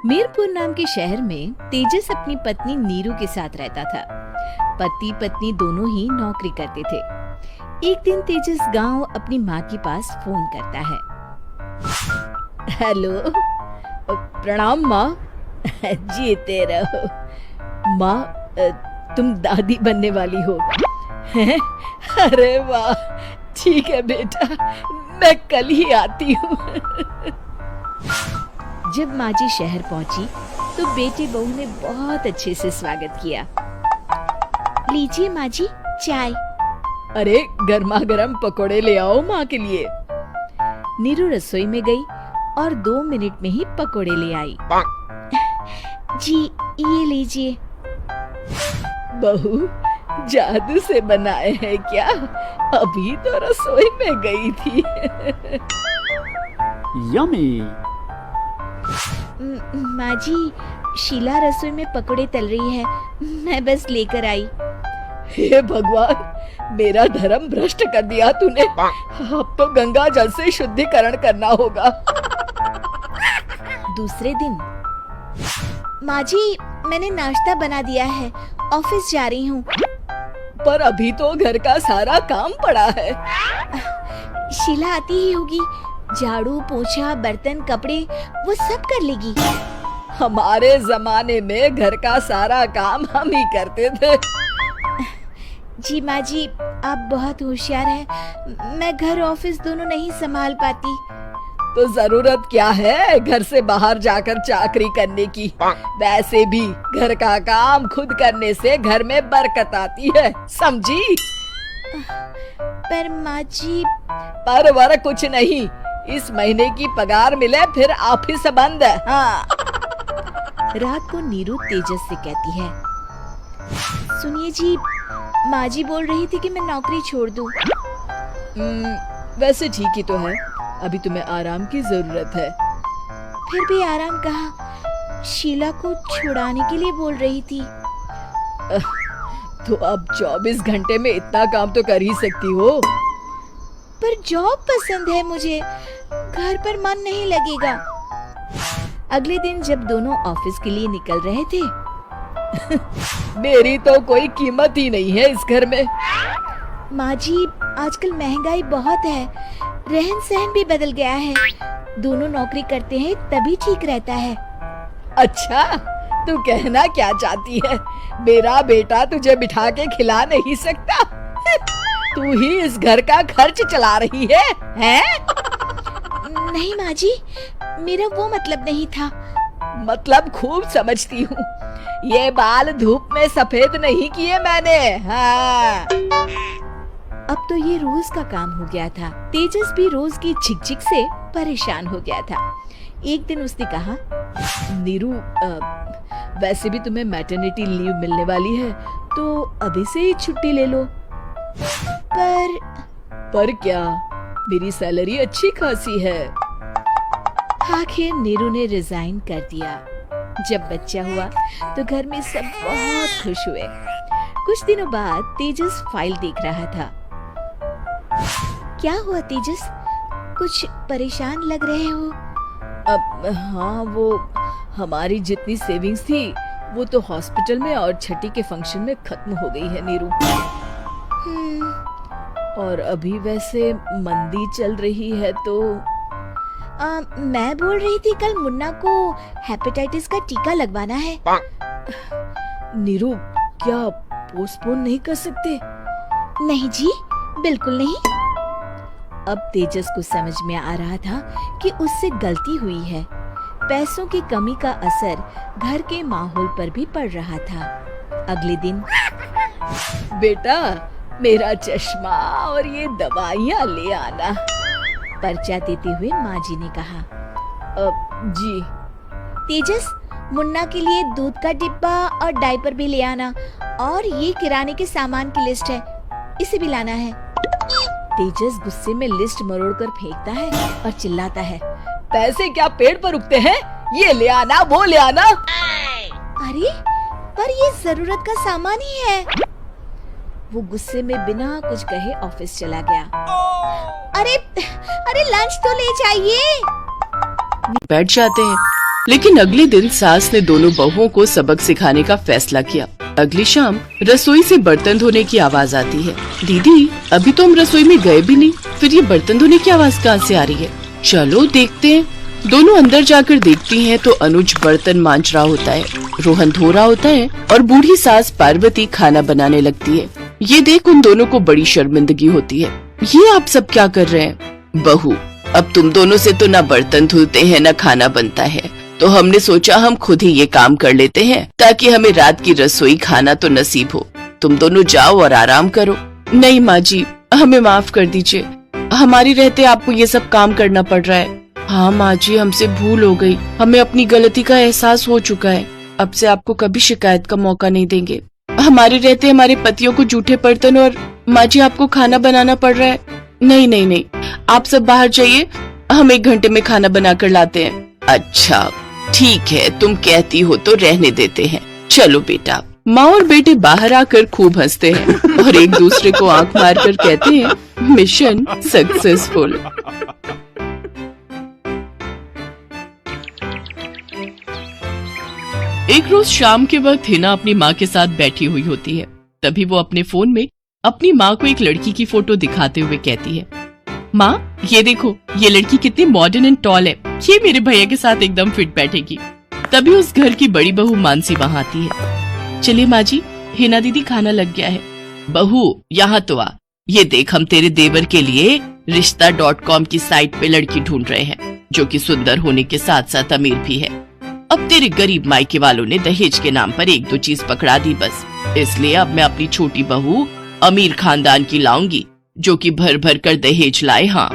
मीरपुर नाम के शहर में तेजस अपनी पत्नी नीरू के साथ रहता था। पति पत्नी दोनों ही नौकरी करते थे। एक दिन तेजस गांव अपनी माँ के पास फोन करता है। हेलो, प्रणाम माँ। जीते रहो माँ, तुम दादी बनने वाली हो। हैं? अरे वाह, ठीक है बेटा, मैं कल ही आती हूँ। जब माँ जी शहर पहुंची तो बेटे बहू ने बहुत अच्छे से स्वागत किया। लीजिए माँ जी, चाय। अरे गर्मा गर्म पकोड़े ले आओ माँ के लिए। नीरू रसोई में गई और 2 मिनट में ही पकोड़े ले आई। जी ये लीजिए। बहू जादू से बनाए हैं क्या? अभी तो रसोई में गई थी। यम्मी। माँ जी, शीला रसोई में पकोड़े तल रही है, मैं बस लेकर आई। हे भगवान, मेरा धर्म भ्रष्ट कर दिया तूने। अब तो गंगा जल से शुद्धिकरण करना होगा। दूसरे दिन, माँ जी मैंने नाश्ता बना दिया है, ऑफिस जा रही हूँ। पर अभी तो घर का सारा काम पड़ा है। शीला आती ही होगी, झाड़ू पोछा बर्तन कपड़े वो सब कर लेगी। हमारे जमाने में घर का सारा काम हम ही करते थे। जी माँ जी, आप बहुत होशियार हैं, मैं घर ऑफिस दोनों नहीं संभाल पाती। तो जरूरत क्या है घर से बाहर जाकर चाकरी करने की? वैसे भी घर का काम खुद करने से घर में बरकत आती है, समझी? पर माँ जी। पर वर कुछ नहीं, इस महीने की पगार मिले फिर ऑफिस बंद है। हाँ। रात को नीरू तेजस से कहती है, सुनिए जी, माँ जी बोल रही थी कि मैं नौकरी छोड़ दूं। वैसे ठीक ही तो है, अभी तुम्हें आराम की जरूरत है। फिर भी आराम कहाँ, शीला को छुड़ाने के लिए बोल रही थी। तो अब 24 घंटे में इतना काम तो कर ही सकती हो। पर जॉब पसंद है मुझे, घर पर मन नहीं लगेगा। अगले दिन जब दोनों ऑफिस के लिए निकल रहे थे, मेरी तो कोई कीमत ही नहीं है इस घर में। माँ जी, आजकल महंगाई बहुत है, रहन सहन भी बदल गया है, दोनों नौकरी करते हैं तभी ठीक रहता है। अच्छा, तू कहना क्या चाहती है? मेरा बेटा तुझे बिठा के खिला नहीं सकता? तू ही इस घर का खर्च चला रही है, हैं? नहीं माँ जी, मेरा वो मतलब नहीं था। मतलब खूब समझती हूँ, ये बाल धूप में सफेद नहीं किए मैंने। हाँ। अब तो ये रोज का काम हो गया था। तेजस भी रोज की झिकझिक से परेशान हो गया था। एक दिन उसने कहा, नीरू, वैसे भी तुम्हें मैटरनिटी लीव मिलने वाली है, तो अभी से ही छुट्टी ले लो। पर क्या, मेरी सैलरी अच्छी खासी है। आखिर नीरू ने रिजाइन कर दिया। जब बच्चा हुआ तो घर में सब बहुत खुश हुए। कुछ दिनों बाद तेजस फाइल देख रहा था। क्या हुआ तेजस, कुछ परेशान लग रहे हो? हाँ, वो हमारी जितनी सेविंग्स थी वो तो हॉस्पिटल में और छठी के फंक्शन में खत्म हो गई है नीरू। और अभी वैसे मंदी चल रही है तो मैं बोल रही थी कल मुन्ना को हेपेटाइटिस का टीका लगवाना है। नीरू, क्या पोस्टपोन नहीं कर सकते? नहीं जी, बिल्कुल नहीं। अब तेजस को समझ में आ रहा था कि उससे गलती हुई है। पैसों की कमी का असर घर के माहौल पर भी पड़ रहा था। अगले दिन, बेटा मेरा चश्मा और ये दवाइयाँ ले आना, पर्चा देते हुए माँ जी ने कहा। जी। तेजस, मुन्ना के लिए दूध का डिब्बा और डायपर भी ले आना, और ये किराने के सामान की लिस्ट है, इसे भी लाना है। तेजस गुस्से में लिस्ट मरोड़कर फेंकता है और चिल्लाता है, पैसे क्या पेड़ पर उगते हैं? ये ले आना, वो ले आना। अरे पर ये जरूरत का सामान ही है। वो गुस्से में बिना कुछ कहे ऑफिस चला गया। अरे लंच तो ले जाइए। बैठ जाते हैं, लेकिन अगले दिन सास ने दोनों बहुओं को सबक सिखाने का फैसला किया। अगली शाम रसोई से बर्तन धोने की आवाज आती है। दीदी, अभी तो हम रसोई में गए भी नहीं, फिर ये बर्तन धोने की आवाज कहाँ से आ रही है? चलो देखते हैं। दोनों अंदर जाकर देखती हैं तो अनुज बर्तन मांज रहा होता है, रोहन धो रहा होता है और बूढ़ी सास पार्वती खाना बनाने लगती है। ये देख उन दोनों को बड़ी शर्मिंदगी होती है। ये आप सब क्या कर रहे हैं? बहू, अब तुम दोनों से तो ना बर्तन धुलते हैं ना खाना बनता है, तो हमने सोचा हम खुद ही ये काम कर लेते हैं ताकि हमें रात की रसोई खाना तो नसीब हो। तुम दोनों जाओ और आराम करो। नहीं माँ जी, हमें माफ कर दीजिए, हमारी रहते आपको ये सब काम करना पड़ रहा है। हाँ माँ जी, हमसे भूल हो गई, हमें अपनी गलती का एहसास हो चुका है। अब से आपको कभी शिकायत का मौका नहीं देंगे। हमारे रहते हमारे पतियों को जूठे बर्तन और माँ जी आपको खाना बनाना पड़ रहा है। नहीं नहीं नहीं, आप सब बाहर जाइए, हम 1 घंटे में खाना बनाकर लाते हैं। अच्छा ठीक है, तुम कहती हो तो रहने देते हैं। चलो बेटा। माँ और बेटे बाहर आकर खूब हंसते हैं और एक दूसरे को आंख मारकर कहते हैं, मिशन सक्सेसफुल। एक रोज शाम के वक्त हिना अपनी माँ के साथ बैठी हुई होती है। तभी वो अपने फोन में अपनी माँ को एक लड़की की फोटो दिखाते हुए कहती है, माँ ये देखो, ये लड़की कितनी मॉडर्न एंड टॉल है, ये मेरे भैया के साथ एकदम फिट बैठेगी। तभी उस घर की बड़ी बहू मानसी वहाँ आती है। चलिए माँ जी, हिना दीदी खाना लग गया है। बहू यहाँ तो आ, ये देख हम तेरे देवर के लिए रिश्ता.com की साइट पे लड़की ढूंढ रहे हैं, जो कि सुंदर होने के साथ साथ अमीर भी है। अब तेरे गरीब मायके वालों ने दहेज के नाम पर 1-2 चीज पकड़ा दी बस, इसलिए अब मैं अपनी छोटी बहू अमीर खानदान की लाऊंगी, जो कि भर भर कर दहेज लाए। हाँ,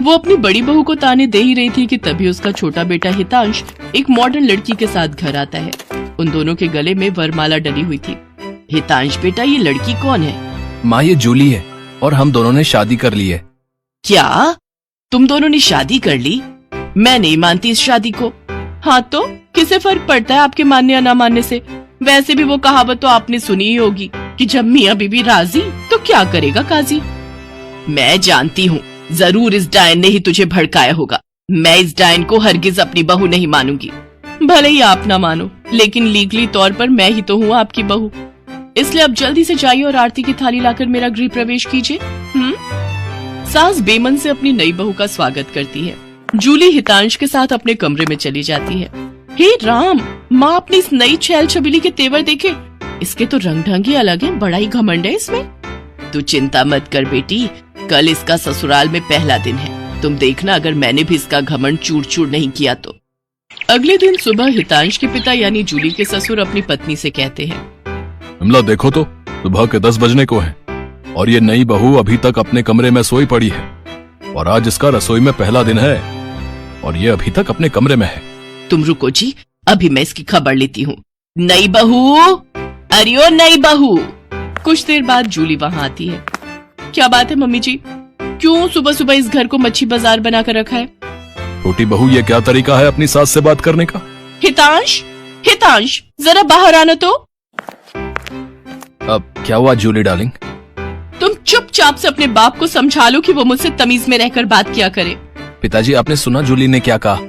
वो अपनी बड़ी बहू को ताने दे ही रही थी कि तभी उसका छोटा बेटा हितांश एक मॉडर्न लड़की के साथ घर आता है। उन दोनों के गले में वरमाला डली हुई थी। हितांश बेटा, ये लड़की कौन है? माँ, ये जूली है और हम दोनों ने शादी कर ली है। क्या तुम दोनों ने शादी कर ली? मैं नहीं मानती इस शादी को। हाँ तो किसे फर्क पड़ता है आपके मानने या ना मानने से? वैसे भी वो कहावत तो आपने सुनी ही होगी कि जब मियाँ बीबी राजी तो क्या करेगा काजी। मैं जानती हूँ, जरूर इस डायन ने ही तुझे भड़काया होगा। मैं इस डायन को हरगिज अपनी बहू नहीं मानूंगी। भले ही आप ना मानो, लेकिन लीगली तौर पर मैं ही तो हूँ आपकी बहू। इसलिए अब जल्दी से जाइए और आरती की थाली लाकर मेरा गृह प्रवेश कीजिए। सास बेमन से अपनी नई बहू का स्वागत करती है। जूली हितांश के साथ अपने कमरे में चली जाती है। हे राम, माँ अपनी इस नई छैल छबीली के तेवर देखे, इसके तो रंग ढंग ही अलग है, बड़ा ही घमंड है इसमें। तू चिंता मत कर बेटी, कल इसका ससुराल में पहला दिन है, तुम देखना अगर मैंने भी इसका घमंड चूर चूर नहीं किया तो। अगले दिन सुबह हितांश के पिता यानी जूली के ससुर अपनी पत्नी से कहते हैं, विमला देखो तो, सुबह के 10 बजने को है और ये नई बहू अभी तक अपने कमरे में सोई पड़ी है, और आज इसका रसोई में पहला दिन है और ये अभी तक अपने कमरे में है। तुम रुको जी, अभी मैं इसकी खबर लेती हूँ। नई बहू, अरे ओ नई बहू। कुछ देर बाद जूली वहाँ आती है। क्या बात है मम्मी जी, क्यों सुबह सुबह इस घर को मच्छी बाजार बनाकर रखा है? छोटी बहू, ये क्या तरीका है अपनी सास से बात करने का? हितांश, हितांश जरा बाहर आना तो। अब क्या हुआ जूली डार्लिंग? तुम चुपचाप से अपने बाप को समझा लो कि वो मुझसे तमीज में रहकर बात किया करे। पिताजी, आपने सुना जूली ने क्या कहा?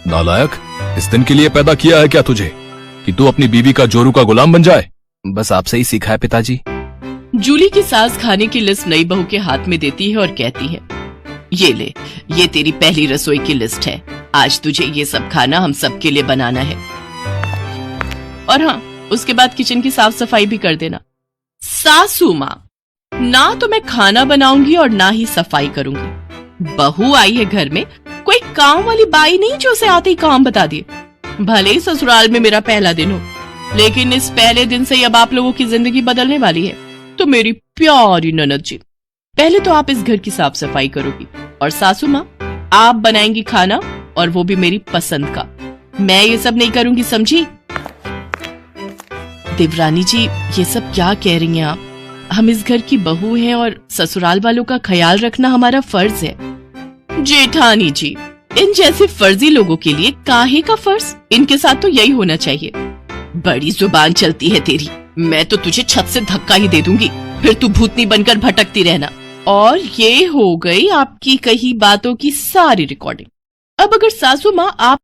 नालायक, इस दिन के लिए पैदा किया है क्या तुझे कि तू अपनी बीवी का जोरू का गुलाम बन जाए? बस आपसे ही सीखा है पिताजी। जूली की सास खाने की लिस्ट नई बहू के हाथ में देती है और कहती है, ये ले, ये तेरी पहली रसोई की लिस्ट है। आज तुझे ये सब खाना हम सबके लिए बनाना है, और हाँ, उसके बाद किचन की साफ सफाई भी कर देना। सासू माँ, ना तो मैं खाना बनाऊंगी और ना ही सफाई करूंगी। बहू आई है घर में, कोई काम वाली बाई नहीं जो उसे आते ही काम बता दिए। भले ही ससुराल में मेरा पहला दिन हो, लेकिन इस पहले दिन से अब आप लोगों की जिंदगी बदलने वाली है। तो मेरी प्यारी ननद जी, पहले तो आप इस घर की साफ सफाई करोगी, और सासू माँ आप बनाएंगी खाना, और वो भी मेरी पसंद का। मैं ये सब नहीं करूंगी, समझी? देवरानी जी, ये सब क्या कह रही हैं आप? हम इस घर की बहू हैं और ससुराल वालों का ख्याल रखना हमारा फर्ज है। जेठानी जी, इन जैसे फर्जी लोगों के लिए काहे का फर्ज? इनके साथ तो यही होना चाहिए। बड़ी जुबान चलती है तेरी, मैं तो तुझे छत से धक्का ही दे दूंगी, फिर तू भूतनी बनकर भटकती रहना। और ये हो गई आपकी कही बातों की सारी रिकॉर्डिंग। अब अगर सासू माँ आप